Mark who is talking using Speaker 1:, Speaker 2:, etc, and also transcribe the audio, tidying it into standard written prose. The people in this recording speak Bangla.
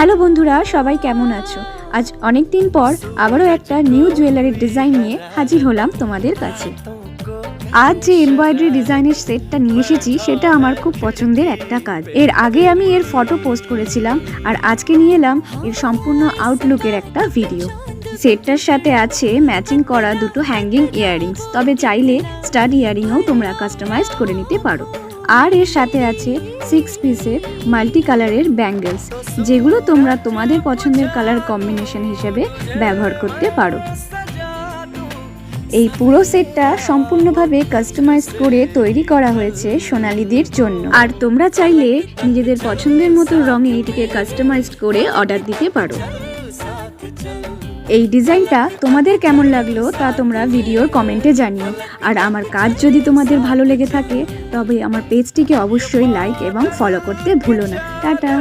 Speaker 1: হ্যালো বন্ধুরা, সবাই কেমন আছো? আজ অনেক দিন পর আবারও একটা নিউ জুয়েলারির ডিজাইন নিয়ে হাজির হলাম তোমাদের কাছে। আজ যে এমব্রয়ডারি ডিজাইনের সেটটা নিয়ে এসেছি সেটা আমার খুব পছন্দের একটা কাজ। এর আগে আমি এর ফটো পোস্ট করেছিলাম আর আজকে নিয়ে এলাম এর সম্পূর্ণ আউটলুকের একটা ভিডিও। সেটটার সাথে আছে ম্যাচিং করা দুটো হ্যাঙ্গিং ইয়াররিংস, তবে চাইলে স্টাড ইয়াররিংও তোমরা কাস্টমাইজড করে নিতে পারো। আর এর সাথে আছে 6 পিসের মাল্টি কালারের ব্যাঙ্গেলস, যেগুলো তোমরা তোমাদের পছন্দের কালার কম্বিনেশন হিসেবে ব্যবহার করতে পারো। এই পুরো সেটটা সম্পূর্ণভাবে কাস্টমাইজ করে তৈরি করা হয়েছে সোনালীদির জন্য। আর তোমরা চাইলে নিজেদের পছন্দের মতো রঙে এটিকে কাস্টমাইজ করে অর্ডার দিতে পারো। এই ডিজাইনটা তোমাদের কেমন লাগলো তা তোমরা ভিডিওর কমেন্টে জানিও। আর আমার কাজ যদি তোমাদের ভালো লেগে থাকে তবে আমার পেজটিকে অবশ্যই লাইক এবং ফলো করতে ভুলো না। টাটা।